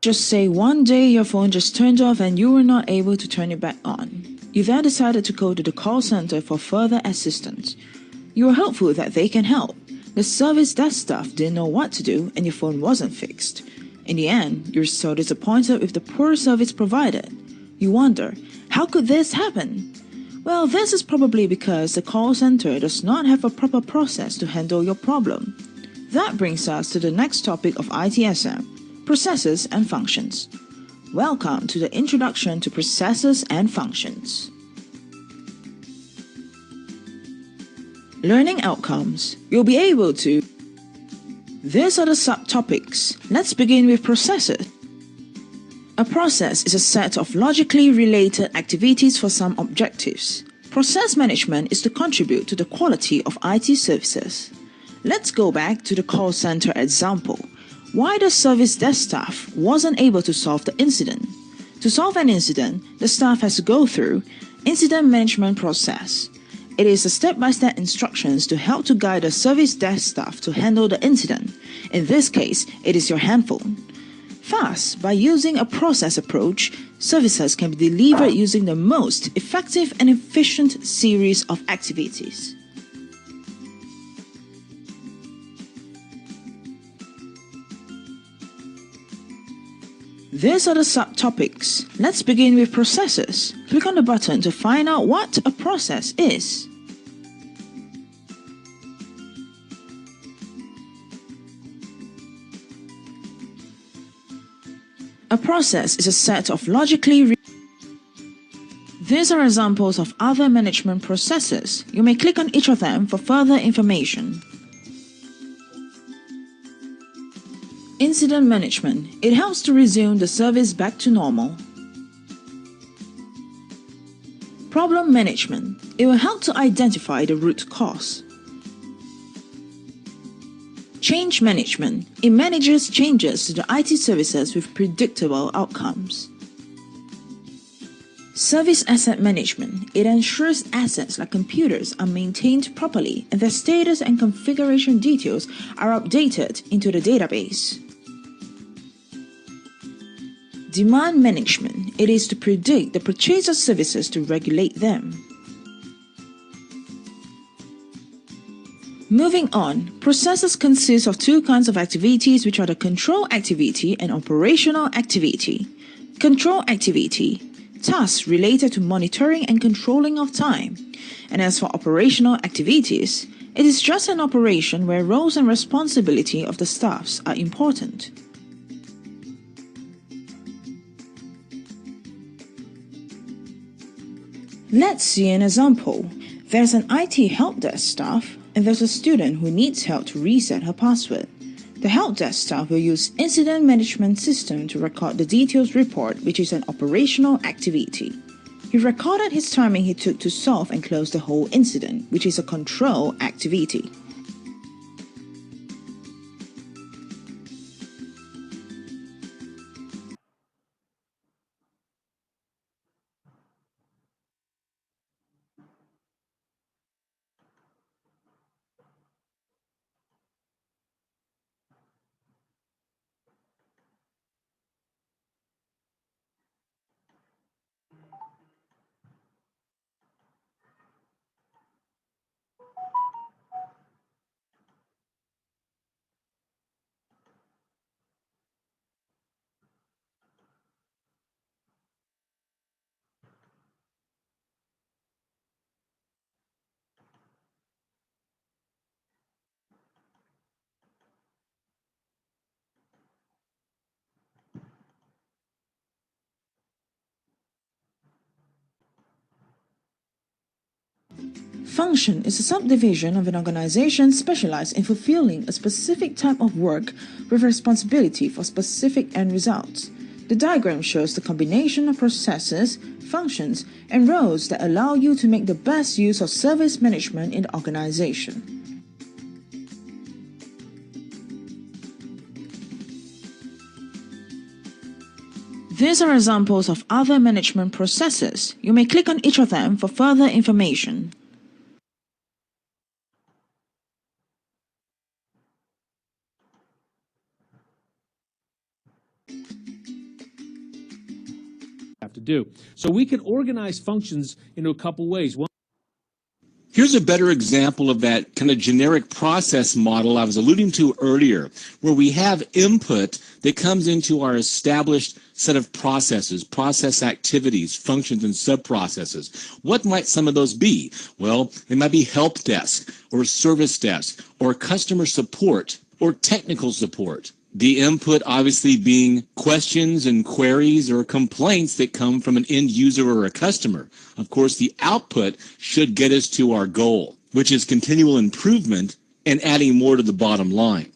Just say one day your phone just turned off and you were not able to turn it back on. You then decided to go to the call center for further assistance. You were hopeful that they can help. The service desk staff didn't know what to do and your phone wasn't fixed. In the end, you're so disappointed with the poor service provided. You wonder, how could this happen? Well, this is probably because the call center does not have a proper process to handle your problem. That brings us to the next topic of ITSM, processes and functions. Welcome to the introduction to processes and functions. Learning outcomes. You'll be able to. These are the subtopics. Let's begin with processes. A process is a set of logically related activities for some objectives. Process management is to contribute to the quality of IT services. Let's go back to the call center example. Why the service desk staff wasn't able to solve the incident? To solve an incident, the staff has to go through incident management process. It is a step-by-step instructions to help to guide the service desk staff to handle the incident. In this case, it is your handphone. Thus, by using a process approach, services can be delivered using the most effective and efficient series of activities. These are the subtopics. Let's begin with processes. Click on the button to find out what a process is. A process is a set of logically. These are examples of other management processes. You may click on each of them for further information. Incident management. It helps to resume the service back to normal. Problem management. It will help to identify the root cause. Change management. It manages changes to the IT services with predictable outcomes. Service asset management. It ensures assets like computers are maintained properly and their status and configuration details are updated into the database. Demand management. It is to predict the purchase of services to regulate them. Moving on, processes consist of two kinds of activities, which are the control activity and operational activity. Control activity, tasks related to monitoring and controlling of time. And as for operational activities, it is just an operation where roles and responsibility of the staffs are important. Let's see an example. There's an IT help desk staff and there's a student who needs help to reset her password. The help desk staff will use incident management system to record the details report, which is an operational activity. He recorded his timing he took to solve and close the whole incident, which is a control activity. Function is a subdivision of an organization specialized in fulfilling a specific type of work with responsibility for specific end results. The diagram shows the combination of processes, functions, and roles that allow you to make the best use of service management in the organization. These are examples of other management processes. You may click on each of them for further information. have to do. So we can organize functions into a couple ways. One, here's a better example of that kind of generic process model I was alluding to earlier, where we have input that comes into our established set of processes, process activities, functions, and sub-processes. What might some of those be? Well, they might be help desk, or service desk, or customer support, or technical support. The input obviously being questions and queries or complaints that come from an end user or a customer. Of course, the output should get us to our goal, which is continual improvement and adding more to the bottom line.